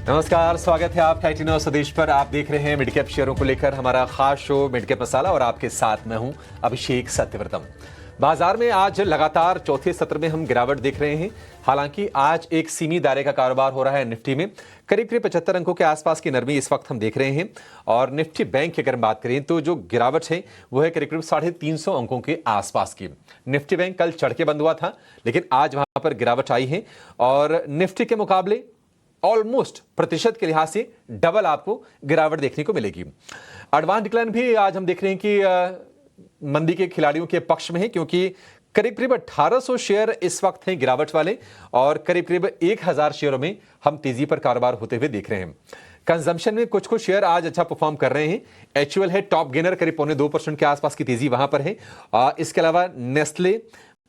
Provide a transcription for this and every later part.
नमस्कार, स्वागत है आपका ITNO स्वदेश पर। आप देख रहे हैं मिड कैप शेयरों को लेकर हमारा खास शो मिड कैप मसाला और आपके साथ मैं हूं अभिषेक सत्यव्रतम। बाजार में आज लगातार चौथे सत्र में हम गिरावट देख रहे हैं। हालांकि आज एक सीमित दायरे का कारोबार हो रहा है। निफ्टी में करीब 75 अंकों के आसपास की नरमी इस वक्त हम देख रहे हैं और निफ्टी बैंक की अगर बात करें तो जो गिरावट है वो है करीब 350 अंकों के आसपास की। निफ्टी बैंक कल चढ़ के बंद हुआ था लेकिन आज वहां पर गिरावट आई है और निफ्टी के मुकाबले ऑलमोस्ट प्रतिशत के लिहाज से डबल आपको गिरावट देखने को मिलेगी। एडवांस डिक्लाइन भी आज हम देख रहे हैं कि मंदी के खिलाड़ियों के पक्ष में है, क्योंकि करीब 1800 शेयर इस वक्त हैं गिरावट वाले और करीब 1000 शेयरों में हम तेजी पर कारोबार होते हुए देख रहे हैं। कंजम्पशन में कुछ शेयर आज अच्छा परफॉर्म कर रहे हैं। HUL है टॉप गेनर, करीब 0.25% के आसपास की तेजी वहां पर है। इसके अलावा Nestle,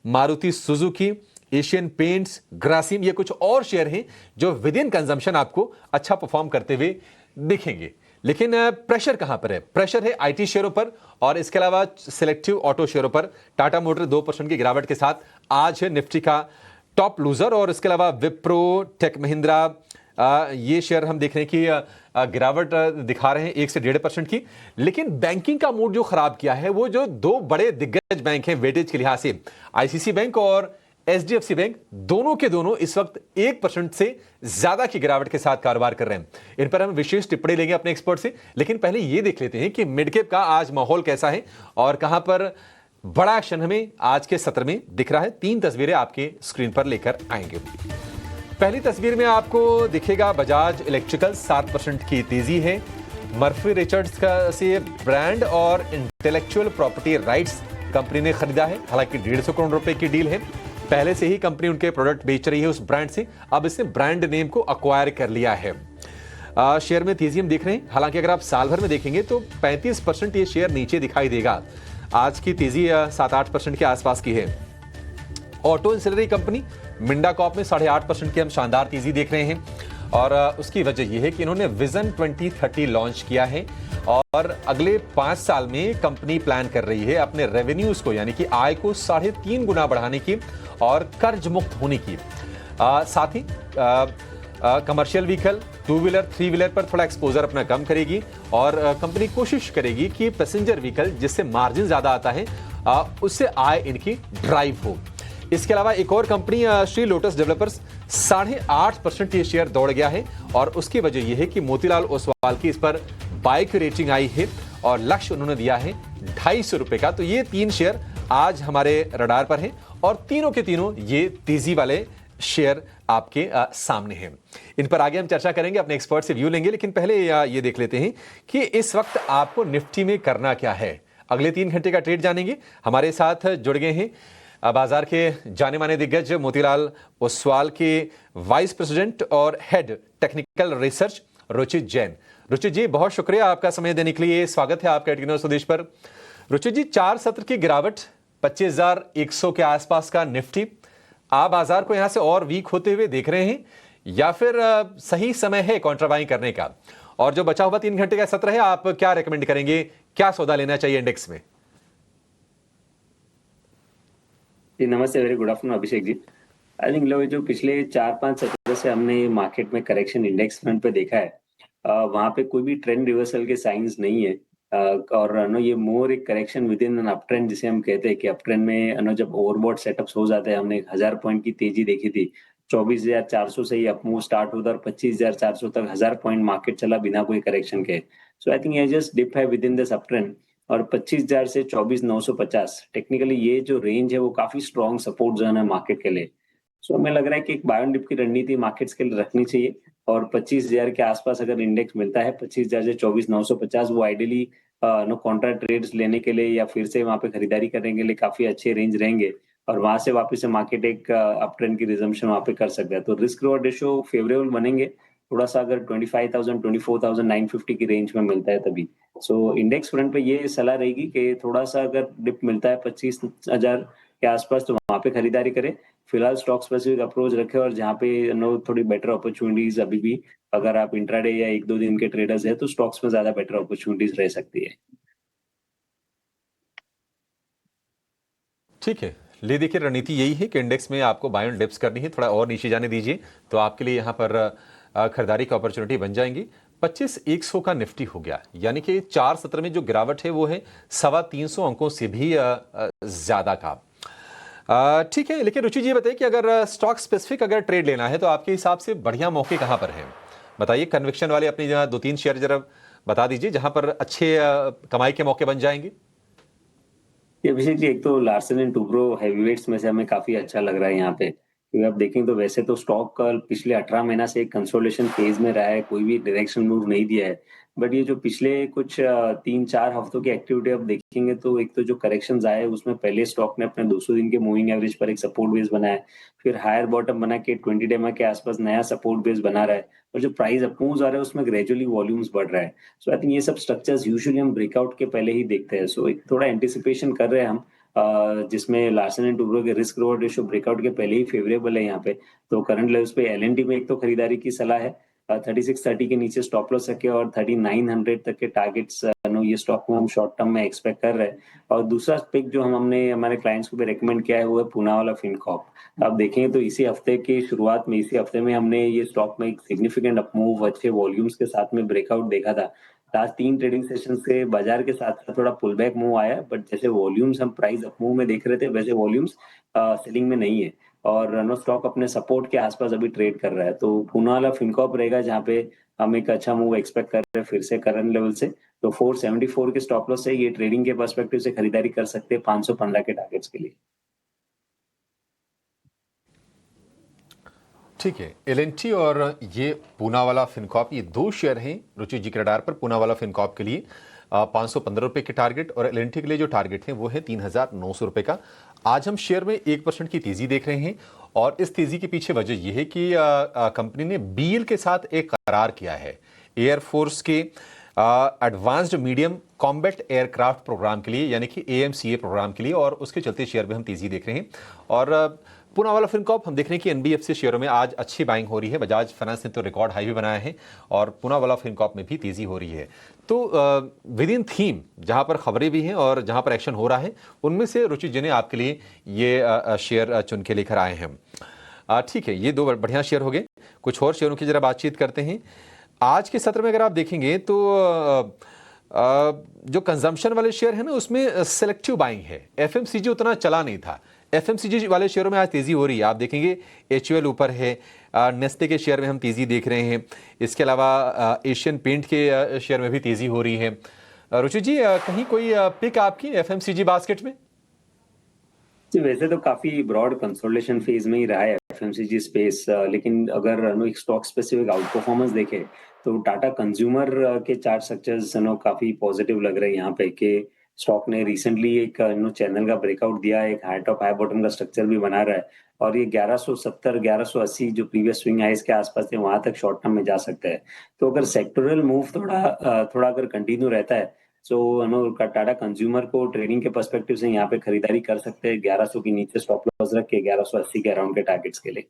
Maruti Suzuki, Asian paints, Grasim, ये कुछ और शेयर हैं जो विद इन कंजम्पशन आपको अच्छा परफॉर्म करते हुए दिखेंगे। लेकिन प्रेशर कहां पर है? प्रेशर है IT शेयरों पर और इसके अलावा सिलेक्टिव ऑटो शेयरों पर। टाटा मोटर 2% की गिरावट के साथ आज है निफ्टी का टॉप लूजर और इसके अलावा विप्रो, टेक महिंद्रा, ये शेयर हम देख रहे हैं कि गिरावट दिखा रहे हैं 1 से 1.5% की। लेकिन बैंकिंग का मूड जो खराब किया है वो जो दो बड़े दिग्गज बैंक हैं वेटेज के लिहाज से, ICICI बैंक और HDFC बैंक, दोनों के दोनों इस वक्त 1% से ज्यादा की गिरावट के साथ कारोबार कर रहे हैं। इन पर हम विशेष टिप्पणी लेंगे अपने एक्सपर्ट से, लेकिन पहले यह देख लेते हैं कि मिड कैप का आज माहौल कैसा है और कहां पर बड़ा एक्शन हमें आज के सत्र में दिख रहा है। 3 तस्वीरें आपके स्क्रीन पर लेकर आएंगे। पहली तस्वीर में आपको दिखेगा बजाज इलेक्ट्रिकल 7% की तेजी है। मर्फी रिचर्ड्स का से ब्रांड और इंटेलेक्चुअल प्रॉपर्टी राइट्स कंपनी ने खरीदा है। हालांकि 150 करोड़ रुपए की डील है। पहले से ही कंपनी उनके प्रोडक्ट बेच रही है उस ब्रांड से, अब इसने ब्रांड नेम को अक्वायर कर लिया है। शेयर में तेजी हम देख रहे हैं। हालांकि अगर आप साल भर में देखेंगे तो 35% ये शेयर नीचे दिखाई देगा। आज की तेजी 7-8% के आसपास की है। Auto ancillary company Minda Corp में 8.5% की हम शानदार तेजी देख रहे हैं और उसकी वजह यह है कि इन्होंने विजन 2030 लॉन्च किया है और अगले 5 साल में कंपनी प्लान कर रही है अपने रेवेन्यूज को, यानी कि आय को 3.5 गुना बढ़ाने की और कर्ज मुक्त होने की। साथ ही कमर्शियल व्हीकल, 2 व्हीलर, 3 व्हीलर पर थोड़ा एक्सपोजर अपना कम करेगी और कंपनी कोशिश करेगी कि पैसेंजर व्हीकल जिससे मार्जिन ज्यादा आता है उससे आय इनकी ड्राइव हो। इसके अलावा एक और कंपनी श्री लोटस डेवलपर्स 8.5% ये शेयर दौड़ गया है और उसकी वजह यह है कि मोतीलाल ओसवाल की इस पर बाय की रेटिंग आई है और लक्ष्य उन्होंने दिया है 250 रुपए का। तो ये 3 शेयर आज हमारे रडार पर हैं और तीनों के तीनों ये तेजी वाले शेयर आपके सामने हैं। इन पर आगे हम चर्चा करेंगे, अपने एक्सपर्ट से व्यू लेंगे, लेकिन पहले ये देख लेते हैं कि इस वक्त आपको निफ्टी में करना क्या है। अगले 3 घंटे का ट्रेड जानेंगे। हमारे साथ जुड़ गए हैं बाजार के जाने माने दिग्गज मोतीलाल ओसवाल के वाइस प्रेसिडेंट और head technical research Ruchit Jain. Ruchit ji, बहुत शुक्रिया आपका समय देने के लिए। स्वागत है आपका ITNO स्वदेश पर। रुचित जी, 4 सत्र की गिरावट, 25,100 के आसपास का निफ्टी, आप बाजार को यहां से और वीक होते हुए देख रहे हैं या फिर सही समय है कॉन्ट्राबाइंग करने का? और जो बचा हुआ 3 घंटे का सत्र है, आप क्या रेकमेंड करेंगे, क्या सौदा लेना चाहिए इंडेक्स में? जी नमस्ते, very good afternoon Abhishek ji. I think लोग जो पिछले 4-5 सप्ताह से हमने मार्केट में करेक्शन इंडेक्स फ्रंट पे देखा है, वहां पे कोई भी ट्रेंड रिवर्सल के साइंस नहीं है। और नो ये मोर एक correction with in an up trend, जिसे हम कहते हैं कि अप ट्रेंड में नो जब ओवरबॉट सेटअप्स हो जाते हैं, हमने 1000 पॉइंट की तेजी देखी थी। 24,400 से ही अप मूव स्टार्ट होता और 25,400 तक 1000 पॉइंट मार्केट चला बिना कोई करेक्शन के। सो आई थिंक ये जस्ट डिप है with in this up trend और 25,000 से 24,950 टेक्निकली ये जो रेंज है वो काफी स्ट्रॉन्ग सपोर्ट जोन है मार्केट के लिए। सो हमें लग रहा है कि एक बाय ऑन डिप की रणनीति मार्केट्स के लिए रखनी चाहिए और 25,000 के आसपास अगर इंडेक्स मिलता है, 25,000 से 24,950, वो आइडियली नो कॉन्ट्रा ट्रेड्स लेने के लिए या फिर से वहां पे खरीदारी करने के लिए काफी अच्छे रेंज रहेंगे और वहां से वापस से मार्केट एक अप ट्रेंड की रिजम्पशन वहां पे कर सकता है। तो रिस्क रिवॉर्ड रेशियो फेवरेबल बनेंगे थोड़ा सा अगर 25,000 24,950 की रेंज में मिलता है तभी। सो इंडेक्स फ्रंट पे ये सलाह रहेगी कि थोड़ा सा अगर डिप मिलता है 25,000 के आसपास तो वहां पे खरीदारी करें। फिलहाल स्टॉक स्पेसिफिक अप्रोच रखें और जहाँ पे नो थोड़ी बेटर अपॉर्चुनिटीज अभी भी, अगर आप इंट्राडे या 1-2 दिन के ट्रेडर्स है तो स्टॉक्स में ज्यादा बेटर अपॉर्चुनिटीज रह सकती है। ठीक है, ले देखिए रणनीति यही है कि इंडेक्स में आपको बाय ऑन डिप्स करनी है, थोड़ा और नीचे जाने दीजिए तो आपके लिए यहाँ पर खरीदारी की अपॉर्चुनिटी बन जाएंगी। 25,100 का निफ्टी हो गया, यानी कि 4 सत्र में जो गिरावट है वो है 325 अंकों से भी ज्यादा का। ठीक है, लेकिन रुचि जी बताइए कि अगर स्टॉक स्पेसिफिक अगर ट्रेड लेना है तो आपके हिसाब से बढ़िया मौके कहां पर हैं? बताइए, कन्विक्शन वाले अपनी 2-3 शेयर जरा बता दीजिए जहां पर अच्छे कमाई के मौके बन जाएंगे। ये अभिषेक जी, एक तो लार्सन एंड टुब्रो हैवीवेट्स में से हमें काफी अच्छा लग रहा है यहाँ पे, क्योंकि आप देखें तो वैसे तो स्टॉक का पिछले 18 महीना से एक कंसोलिडेशन फेज में रहा है, कोई भी डायरेक्शन मूव नहीं दिया है। बट ये जो पिछले कुछ 3-4 हफ्तों की एक्टिविटी आप देखेंगे तो एक तो जो करेक्शन आए उसमें पहले स्टॉक ने अपने 200 दिन के मूविंग एवरेज पर एक सपोर्ट बेस बनाया, फिर हायर बॉटम बना के 20 डे के आसपास नया सपोर्ट बेस बना रहा है, और जो प्राइस अप मूव्स आ रहा है उसमें ग्रेजुअली वॉल्यूम्स बढ़ रहा है। सो आई थिंक ये सब स्ट्रक्चर्स यूजुअली हम ब्रेकआउट के पहले ही देखते हैं। सो एक थोड़ा एंटिसिपेशन कर रहे हैं हम, जिसमें लार्सन एंड टुब्रो के रिस्क रिवॉर्ड रेशियो ब्रेकआउट के पहले ही फेवरेबल है यहाँ पे। तो करंट लेवल्स पे एलएनटी में एक तो खरीदारी की सलाह है, 3630 के नीचे स्टॉप लॉस रखे और 3900 तक के टारगेट्स ये स्टॉक में हम शॉर्ट टर्म में एक्सपेक्ट कर रहे हैं। और दूसरा पिक जो हमने हमारे क्लाइंट्स को भी रेकमेंड किया है वो है पूना वाला फिनकॉर्प। आप देखेंगे तो इसी हफ्ते की शुरुआत में, इसी हफ्ते में हमने ये स्टॉक में एक सिग्निफिकेंट अपमूव अच्छे वॉल्यूम्स के साथ में ब्रेकआउट देखा था। लास्ट 3 ट्रेडिंग सेशन से बाजार के साथ साथ थोड़ा पुल बैक मूव आया, बट जैसे वॉल्यूम्स हम प्राइस अप मूव में देख रहे थे वैसे वॉल्यूम्स सेलिंग में नहीं है, और रनो स्टॉक अपने सपोर्ट के आसपास अभी ट्रेड कर रहा है। तो पूना वाला फिनकॉर्प रहेगा जहाँ पे हम एक अच्छा मूव एक्सपेक्ट कर रहे हैं फिर से करंट लेवल से। तो 474 के स्टॉप लॉस से ये ट्रेडिंग के पर्सपेक्टिव से खरीदारी कर सकते हैं 515 के टारगेट्स के लिए। ठीक है, एलएनटी और ये पूना वाला फिनकॉर्प, ये दो शेयर हैं रुचि जी के रडार पर। पूना वाला फिनकॉर्प के लिए 515 रुपए के टारगेट और एलएनटी के लिए जो टारगेट है वो है 3,900 रुपए का। आज हम शेयर में 1% की तेजी देख रहे हैं, और इस तेजी के पीछे वजह यह है कि कंपनी ने बीएल के साथ एक करार किया है एयरफोर्स के advanced medium combat aircraft programme के लिए, यानी कि एएमसीए प्रोग्राम के लिए, और उसके चलते शेयर में हम तेजी देख रहे हैं। और पूना वाला फिनकॉर्प हम देख रहे हैं कि एनबीएफसी शेयरों में आज अच्छी बाइंग हो रही है। बजाज फाइनेंस ने तो रिकॉर्ड हाई भी बनाया है, और पूना वाला फिनकॉर्प में भी तेजी हो रही है। तो विद इन थीम जहां पर खबरें भी हैं और जहां पर एक्शन हो रहा है, उनमें से रुचि जी ने आपके लिए ये शेयर चुन के लेकर आए हैं। ठीक है, ये दो बढ़िया शेयर हो गए। कुछ और शेयरों की जरा बातचीत करते हैं। आज के सत्र में अगर आप देखेंगे तो जो कंजम्पशन वाले शेयर है ना, उसमें सेलेक्टिव बाइंग है। एफएमसीजी उतना चला नहीं था। एफएमसीजी वाले शेयरों में आज तेजी हो रही है। आप देखेंगे एचयूएल ऊपर है, नेस्ले के शेयर में हम तेजी देख रहे हैं। इसके अलावा एशियन पेंट के शेयर में भी तेजी हो रही है। रुचि जी, कहीं कोई पिक आपकी एफएमसीजी बास्केट में? जी, वैसे तो काफी ब्रॉड कंसोलिडेशन फेज में ही रहा है एफएमसीजी स्पेस, लेकिन अगर एक स्टॉक स्पेसिफिक आउट परफॉर्मेंस देखे तो टाटा कंज्यूमर के चार्ट स्ट्रक्चर्स काफी पॉजिटिव लग रहे हैं यहाँ पे, कि स्टॉक ने रिसेंटली एक चैनल का ब्रेकआउट दिया है, एक हाई टॉप हाई बॉटम का स्ट्रक्चर भी बना रहा है, और ये 1170 1180 जो प्रीवियस स्विंग हाइस के आसपास थे वहां तक शॉर्ट टर्म में जा सकता है। तो अगर सेक्टोरल मूव थोड़ा अगर कंटिन्यू रहता है, सो टाटा कंज्यूमर को ट्रेडिंग के पर्सपेक्टिव से यहाँ पे खरीदारी कर सकते हैं 1100 के नीचे स्टॉप लॉस रख के 1180 के अराउंड के टारगेट्स के लिए।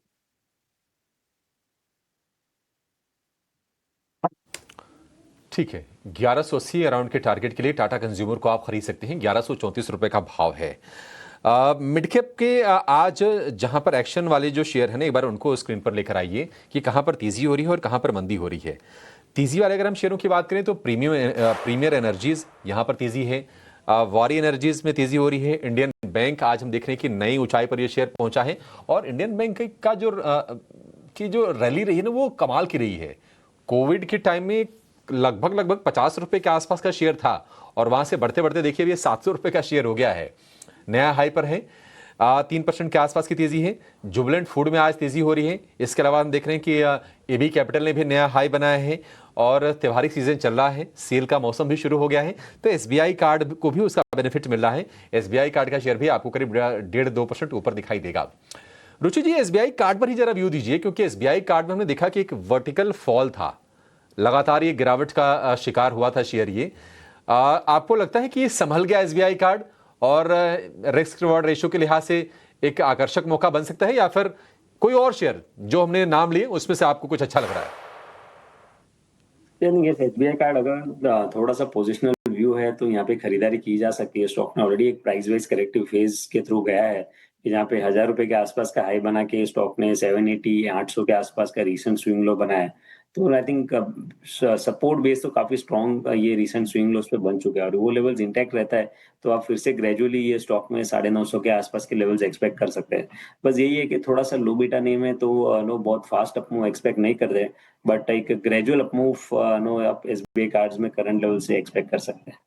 ठीक है, 1180 अराउंड के टारगेट के लिए टाटा कंज्यूमर को आप खरीद सकते हैं। 1134 रुपए का भाव है। मिड कैप के आज जहां पर एक्शन वाले जो शेयर है ना, एक बार उनको स्क्रीन पर लेकर आइए कि कहां पर तेजी हो रही है और कहां पर मंदी हो रही है। तेजी वाले अगर हम शेयरों की बात करें तो प्रीमियर एनर्जीज यहां पर तेजी है। वारी एनर्जीज में तेजी हो रही है। इंडियन बैंक आज हम देख रहे हैं कि नई ऊंचाई पर यह शेयर पहुंचा है, और इंडियन बैंक का जो रैली रही है ना, वो कमाल की रही है। कोविड के टाइम में लगभग 50 रुपए के आसपास का शेयर था, और वहां से बढ़ते बढ़ते देखिए ये 700 रुपए का शेयर हो गया है, नया हाई पर है। 3% के आसपास की तेजी है। जुबिलेंट फूड में आज तेजी हो रही है। इसके अलावा हम देख रहे हैं कि एबी कैपिटल ने भी नया हाई बनाया है, और त्योहारी सीजन चल रहा है, सेल का मौसम भी शुरू हो गया है, तो एसबीआई कार्ड को भी उसका बेनिफिट मिल रहा है। एसबीआई कार्ड का शेयर भी आपको करीब 1.5-2% ऊपर दिखाई देगा। रुचि जी, एसबीआई कार्ड पर ही जरा व्यू दीजिए, क्योंकि एसबीआई कार्ड में हमने देखा कि एक वर्टिकल फॉल था, लगातार ये गिरावट का शिकार हुआ था शेयर। ये आपको लगता है कि ये संभल गया एसबीआई कार्ड, और रिस्क रिवॉर्ड रेशियो के लिहाज से एक आकर्षक मौका बन सकता है, या फिर कोई और शेयर जो हमने नाम लिए उसमें से आपको कुछ अच्छा लग रहा है? एसबीआई कार्ड अगर थोड़ा सा पोजिशनल व्यू है तो यहाँ पे खरीदारी की जा सकती है। स्टॉक ने ऑलरेडी एक प्राइस वाइज करेक्टिव फेज के थ्रू गया है, कि जहाँ पे 1000 रुपए के आसपास का हाई बना के स्टॉक ने 780 800 के आसपास का रीसेंट स्विंग लो बनाया है। तो आई थिंक सपोर्ट बेस तो काफी स्ट्रॉन्ग ये रिसेंट स्विंग लोस पे बन चुके हैं और वो लेवल्स इंटैक्ट रहता है तो आप फिर से ग्रेजुअली ये स्टॉक में 950 के आसपास के लेवल्स एक्सपेक्ट कर सकते हैं। बस यही है कि थोड़ा सा लो बीटा नेम है तो नो बहुत फास्ट अप मूव एक्सपेक्ट नहीं कर रहे, बट एक ग्रेजुअल अप मूव नो आप एसबीआई कार्ड्स में करंट लेवल से एक्सपेक्ट कर सकते हैं।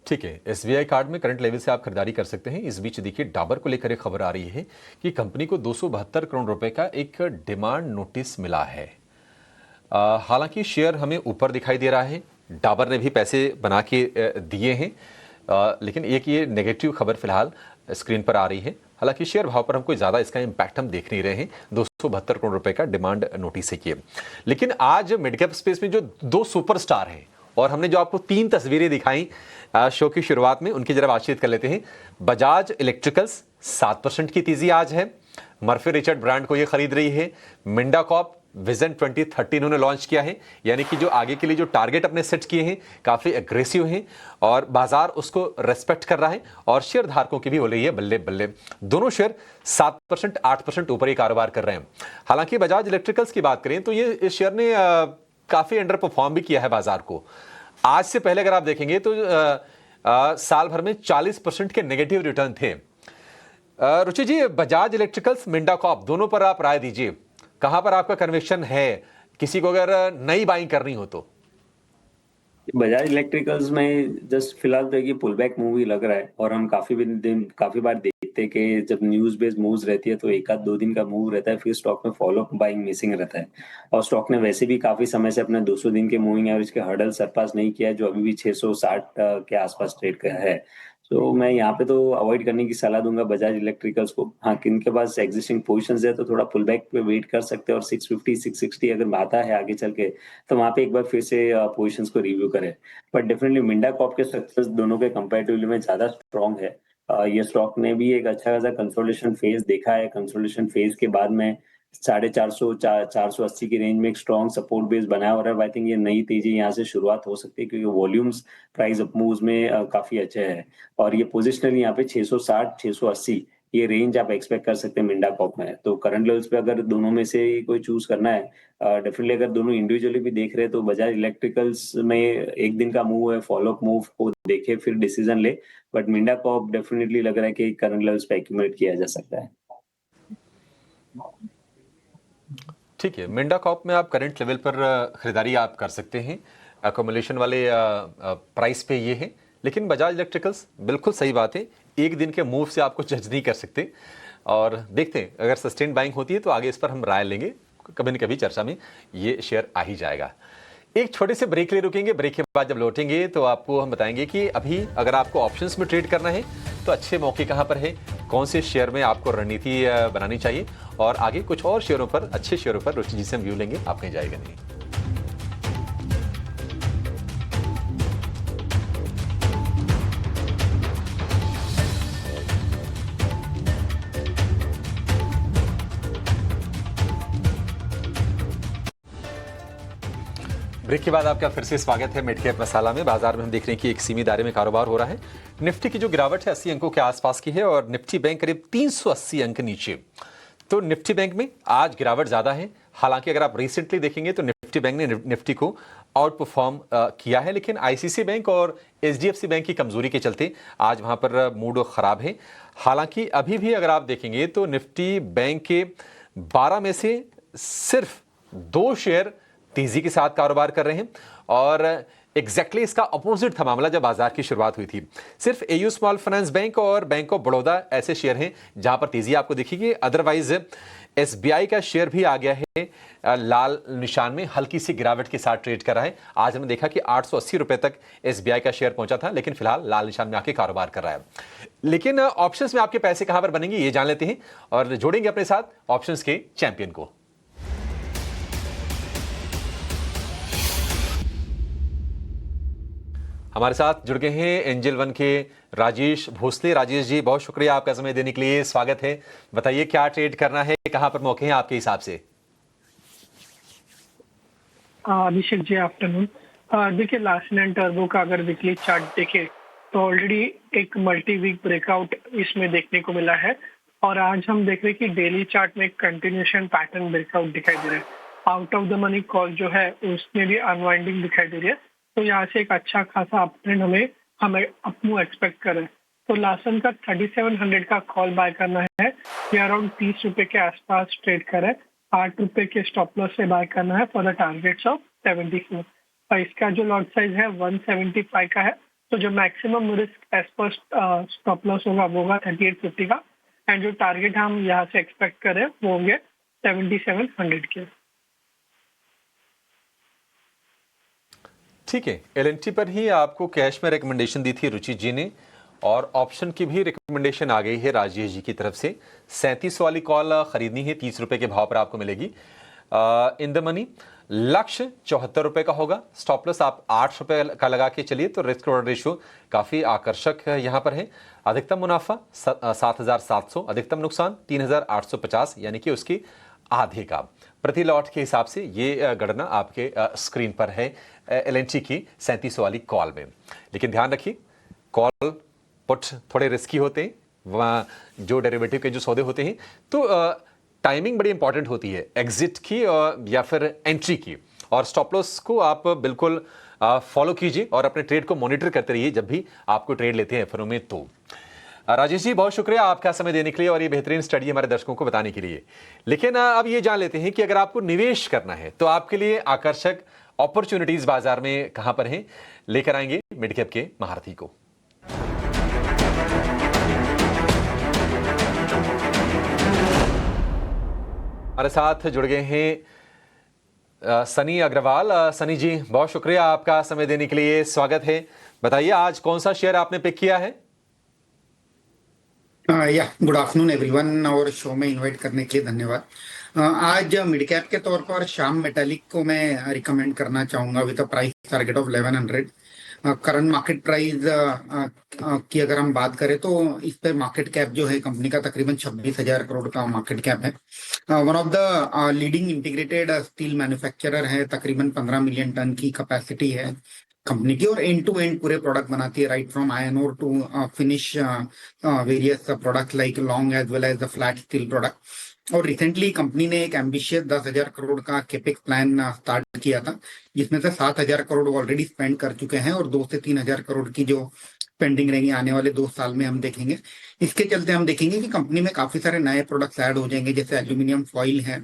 ठीक है, एसबीआई कार्ड में करंट लेवल से आप खरीदारी कर सकते हैं। इस बीच देखिए डाबर को लेकर एक खबर आ रही है कि कंपनी को 272 करोड़ रुपए का एक डिमांड नोटिस मिला है। हालांकि शेयर हमें ऊपर दिखाई दे रहा है, डाबर ने भी पैसे बना के दिए हैं, लेकिन एक ये नेगेटिव खबर फिलहाल स्क्रीन पर आ रही है। हालांकि शेयर भाव पर हम कोई ज़्यादा इसका इम्पैक्ट हम देख नहीं रहे हैं। 272 करोड़ रुपए का डिमांड नोटिस है ये। लेकिन आज मिड कैप स्पेस में जो दो सुपरस्टार हैं और हमने जो आपको 3 तस्वीरें दिखाई शो की शुरुआत में, उनकी जरा बातचीत कर लेते हैं। बजाज इलेक्ट्रिकल्स 7% की तेजी आज है, मर्फी रिचर्ड ब्रांड को ये खरीद रही है। मिंडा कॉर्प विजन 2030 इन्होंने लॉन्च किया है, यानी कि जो आगे के लिए जो टारगेट अपने सेट किए हैं काफी एग्रेसिव हैं और बाजार उसको रेस्पेक्ट कर रहा है और शेयर धारकों की भी हो रही है बल्ले बल्ले। दोनों शेयर 7% 8% ऊपर ही कारोबार कर रहे हैं। हालांकि बजाज इलेक्ट्रिकल्स की बात करें तो ये इस शेयर ने काफी अंडर परफॉर्म भी किया है बाजार को। आज से पहले अगर आप देखेंगे तो साल भर में 40% के नेगेटिव रिटर्न थे। रुचि जी, बजाज इलेक्ट्रिकल्स मिंडा कॉर्प दोनों पर आप राय दीजिए, कहां पर आपका कन्विक्शन है किसी को अगर नई बाइंग करनी हो तो? बजाज इलेक्ट्रिकल्स में जस्ट फिलहाल तो ये पुल बैक मूव ही लग रहा है और हम काफी बार देखते हैं कि जब न्यूज बेस्ड मूव्स रहती है तो एक आध 2 दिन का मूव रहता है, फिर स्टॉक में फॉलो बाइंग मिसिंग रहता है और स्टॉक ने वैसे भी काफी समय से अपने 200 दिन के मूविंग एवरेज के हर्डल सरपास नहीं किया है, जो अभी भी 660 के आसपास ट्रेड का है। तो मैं यहाँ पे तो अवॉइड करने की सलाह दूंगा बजाज इलेक्ट्रिकल्स को। हाँ, किनके पास एग्जिस्टिंग पोजीशंस है तो थोड़ा पुल बैक पे वेट कर सकते हैं और 650 660 अगर आता है आगे चल के तो वहां पे एक बार फिर से पोजीशंस को रिव्यू करें। बट डेफिनेटली मिंडा कॉर्प के स्ट्रक्चर्स दोनों के कंपैरेटिवली में ज्यादा स्ट्रॉन्ग है। ये स्टॉक ने भी एक अच्छा खासा कंसोलिडेशन फेज देखा है। कंसोलिडेशन फेज के बाद में 450 480 की रेंज में एक स्ट्रॉन्ग सपोर्ट बेस बनाया और आई थिंक ये नई तेजी यहाँ से शुरुआत हो सकती है क्योंकि वॉल्यूम्स प्राइस अप मूव्स में काफी अच्छे हैं और ये पोजिशनली यहाँ पे 660 680 ये रेंज आप एक्सपेक्ट कर सकते हैं मिंडा कॉप में। तो करंट लेवल्स पे अगर दोनों में से कोई चूज करना है, डेफिनेटली अगर दोनों इंडिविजुअली भी देख रहे हैं तो बजाज इलेक्ट्रिकल्स में एक दिन का मूव है, फॉलो अप मूव को देखे फिर डिसीजन ले। बट मिंडा कॉप डेफिनेटली लग रहा है कि करंट लेवल्स पे एक्यूमुलेट किया जा सकता है। ठीक है, मिंडा कॉर्प में आप करंट लेवल पर खरीदारी आप कर सकते हैं, अकोमोलेशन वाले प्राइस पे ये है। लेकिन बजाज इलेक्ट्रिकल्स बिल्कुल सही बात है, एक दिन के मूव से आपको जज नहीं कर सकते और देखते हैं अगर सस्टेन बाइंग होती है तो आगे इस पर हम राय लेंगे, कभी न कभी चर्चा में ये शेयर आ ही जाएगा। एक छोटे से ब्रेक ले रुकेंगे, ब्रेक के बाद जब लौटेंगे तो आपको हम बताएंगे कि अभी अगर आपको ऑप्शंस में ट्रेड करना है तो अच्छे मौके कहां पर है, कौन से शेयर में आपको रणनीति बनानी चाहिए और आगे कुछ और शेयरों पर, अच्छे शेयरों पर रुचि जी से हम व्यू लेंगे, आप कहीं जाएगा नहीं। ब्रेक के बाद आपका फिर से स्वागत है मिड कैप मसाला में। बाजार में हम देख रहे हैं कि एक सीमित दायरे में कारोबार हो रहा है। निफ्टी की जो गिरावट है 80 अंकों के आसपास की है और निफ्टी बैंक करीब 380 अंक नीचे। तो निफ्टी बैंक में आज गिरावट ज्यादा है। हालांकि अगर आप रिसेंटली देखेंगे तो निफ्टी बैंक ने निफ्टी को आउट परफॉर्म किया है, लेकिन आईसीसी बैंक और एचडीएफसी बैंक की कमजोरी के चलते आज वहां पर मूड खराब है। हालांकि अभी भी अगर आप देखेंगे तो निफ्टी बैंक के 12 में से सिर्फ 2 शेयर तेजी के साथ कारोबार कर रहे हैं और एग्जैक्टली इसका अपोजिट था मामला जब बाजार की शुरुआत हुई थी। सिर्फ एयू स्मॉल फाइनेंस बैंक और बैंक ऑफ बड़ौदा ऐसे शेयर हैं जहां पर तेजी आपको दिखेगी। अदरवाइज एसबीआई का शेयर भी आ गया है लाल निशान में, हल्की सी गिरावट के साथ ट्रेड कर रहा है। आज हमने देखा कि 880 रुपए तक एसबीआई का शेयर पहुंचा था, लेकिन फिलहाल लाल निशान में आके कारोबार कर रहा है। लेकिन ऑप्शंस में आपके पैसे कहां पर बनेंगे ये जान लेते हैं और जोड़ेंगे अपने साथ ऑप्शंस के चैंपियन को। हमारे साथ जुड़ गए हैं एंजल वन के राजेश भोसले। राजेश जी, बहुत शुक्रिया आपका समय देने के लिए, स्वागत है। बताइए क्या ट्रेड करना है, कहां पर मौके हैं आपके हिसाब से? अभिषेक जी, आफ्टरनून। देखिए, लास्ट नाइट टर्बो का अगर वीकली चार्ट देखें तो ऑलरेडी एक मल्टी वीक ब्रेकआउट इसमें देखने को मिला है और आज हम देख रहे हैं कि डेली चार्ट में एक कंटिन्यूएशन पैटर्न ब्रेकआउट दिखाई दे रहा है। Out of the money call जो है उसमें भी अनवाइंडिंग दिखाई दे रही है, तो यहाँ से एक अच्छा खासा अपट्रेंड हमें अपमूव एक्सपेक्ट कर रहे हैं। तो लासन का 3700 का कॉल बाय करना है, ये अराउंड 30 रुपए के आसपास ट्रेड करे, 8 रुपए के स्टॉप लॉस से बाय करना है फॉर द टारगेट्स ऑफ 74। और इसका जो लॉट साइज है 175 का है, तो जो maximum risk as per stop loss होगा वो होगा 3850 का, एंड जो टारगेट हम यहाँ से एक्सपेक्ट करें वो होंगे 7700 के। ठीक है, एलएनटी पर ही आपको कैश में रिकमेंडेशन दी थी रुचि जी ने, और ऑप्शन की भी रिकमेंडेशन आ गई है राजेश जी की तरफ से। 37 वाली कॉल खरीदनी है, 30 रुपए के भाव पर आपको मिलेगी इन द मनी। लक्ष्य 74 रुपए का होगा, स्टॉप लॉस आप 8 रुपए का लगा के चलिए, तो रिस्क रिवॉर्ड रेशियो काफी आकर्षक है यहाँ पर है। अधिकतम मुनाफा 7,700, अधिकतम नुकसान 3,850, यानी कि उसकी आधे का। प्रति लॉट के हिसाब से ये गणना आपके स्क्रीन पर है एलएनटी की 37 वाली कॉल में। लेकिन ध्यान रखिए, कॉल पुट थोड़े रिस्की होते हैं, वहाँ जो डेरिवेटिव के जो सौदे होते हैं, तो टाइमिंग बड़ी इंपॉर्टेंट होती है एग्जिट की या फिर एंट्री की। और स्टॉप लॉस को आप बिल्कुल फॉलो कीजिए और अपने ट्रेड को मॉनिटर करते रहिए जब भी आपको ट्रेड लेते हैं एफएनओ में। तो राजेश जी, बहुत शुक्रिया आपका समय देने के लिए और ये बेहतरीन स्टडी हमारे दर्शकों को बताने के लिए। लेकिन अब ये जान लेते हैं कि अगर आपको निवेश करना है तो आपके लिए आकर्षक अपॉर्चुनिटीज बाजार में कहां पर हैं, लेकर आएंगे मिड कैप के महारथी को। हमारे साथ जुड़ गए हैं सनी अग्रवाल। सनी जी, बहुत शुक्रिया आपका समय देने के लिए, स्वागत है। बताइए आज कौन सा शेयर आपने पिक किया है? गुड आफ्टरनून एवरीवन, और शो में इनवाइट करने के लिए धन्यवाद। आज मिड कैप के तौर पर श्याम मेटालिक को मैं रिकमेंड करना चाहूंगा with a price target of 1100। Current market price की अगर हम बात करें तो इस पे मार्केट कैप जो है कंपनी का तकरीबन 26,000 करोड़ का मार्केट कैप है। One of the leading integrated steel manufacturer है, तकरीबन 15 मिलियन टन की कैपेसिटी है कंपनी की, और एंड टू एंड पूरे प्रोडक्ट बनाती है, right from iron ore to finish various product like long as well as the flat steel product. और रिसेंटली कंपनी ने एक एम्बिशियस 10,000 करोड़ का केपेक्स प्लान स्टार्ट किया था, जिसमें से 7,000 करोड़ ऑलरेडी स्पेंड कर चुके हैं और 2 से 3,000 करोड़ की जो पेंडिंग रहेंगी आने वाले 2 साल में हम देखेंगे। इसके चलते हम देखेंगे कि कंपनी में काफी सारे नए प्रोडक्ट्स ऐड हो जाएंगे, जैसे एल्यूमिनियम फॉइल है,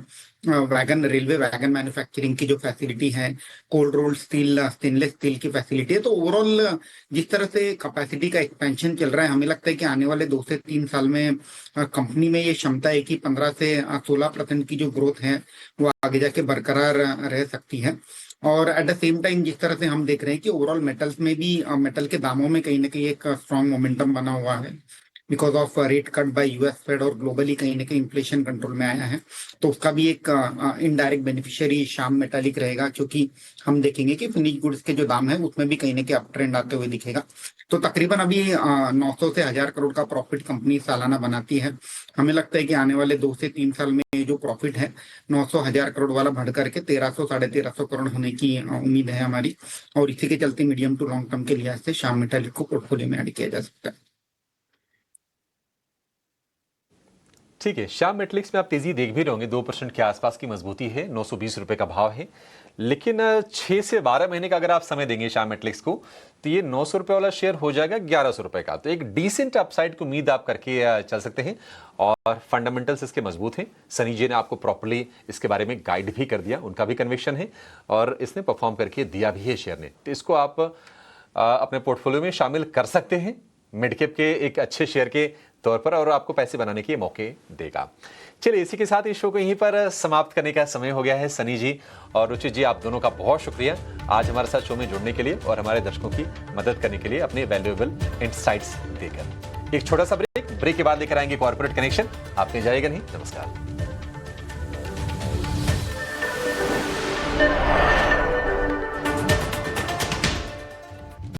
वैगन रेलवे वैगन मैन्युफैक्चरिंग की जो फैसिलिटी है, cold rolled steel stainless steel की फैसिलिटी है। तो ओवरऑल जिस तरह से कैपेसिटी का एक्सपेंशन चल रहा है, हमें लगता है कि आने वाले 2 से 3 साल में कंपनी में ये क्षमता है कि 15 से 16% की जो ग्रोथ है वो आगे जाके बरकरार रह सकती है। और एट द सेम टाइम जिस तरह से हम देख रहे हैं कि ओवरऑल मेटल्स में भी मेटल के दामों में कहीं ना कहीं एक स्ट्रॉन्ग मोमेंटम बना हुआ है because of rate cut by US Fed, और ग्लोबली कहीं ना कहीं इन्फ्लेशन कंट्रोल में आया है, तो उसका भी एक इनडायरेक्ट बेनिफिशियरी श्याम मेटालिक रहेगा, क्योंकि हम देखेंगे कि फिनिश गुड्स के जो दाम है उसमें भी कहीं ना कहीं अप ट्रेंड आते हुए दिखेगा। तो तकरीबन अभी 900 से 1,000 करोड़ का प्रॉफिट कंपनी सालाना बनाती है। हमें लगता है कि आने वाले 2 से 3 साल में जो प्रॉफिट है 900-1,000 करोड़ वाला बढ़ करके 1,300-1,500 करोड़ होने की उम्मीद है हमारी, और इसी के चलते मीडियम टू लॉन्ग टर्म के लिहाज से श्याम मेटालिक को पोर्टफोलियो में ऐड किया जा सकता है। ठीक है, श्याम मेटलिक्स में आप तेजी देख भी रहे होंगे, 2% के आसपास की मजबूती है, 920 रुपए का भाव है। लेकिन 6 से 12 महीने का अगर आप समय देंगे श्याम मेटलिक्स को, तो ये 900 रुपए वाला शेयर हो जाएगा 1,100 रुपए का। तो एक डिसेंट अपसाइड की उम्मीद आप करके चल सकते हैं, और फंडामेंटल्स इसके मजबूत हैं। सनी जी ने आपको प्रॉपर्ली इसके बारे में गाइड भी कर दिया, उनका भी कन्विक्शन है और इसने परफॉर्म करके दिया भी है शेयर ने। तो इसको आप अपने पोर्टफोलियो में शामिल कर सकते हैं मिड कैप के एक अच्छे शेयर के तौर पर, और आपको पैसे बनाने के मौके देगा। चलिए, इसी के साथ इस शो को यहीं पर समाप्त करने का समय हो गया है। सनी जी और रुचि जी, आप दोनों का बहुत शुक्रिया आज हमारे साथ शो में जुड़ने के लिए और हमारे दर्शकों की मदद करने के लिए अपने वैल्यूएबल इनसाइट्स देकर। एक छोटा सा ब्रेक के बाद लेकर आएंगे कॉर्पोरेट कनेक्शन। आपने जाएगा नहीं। नमस्कार।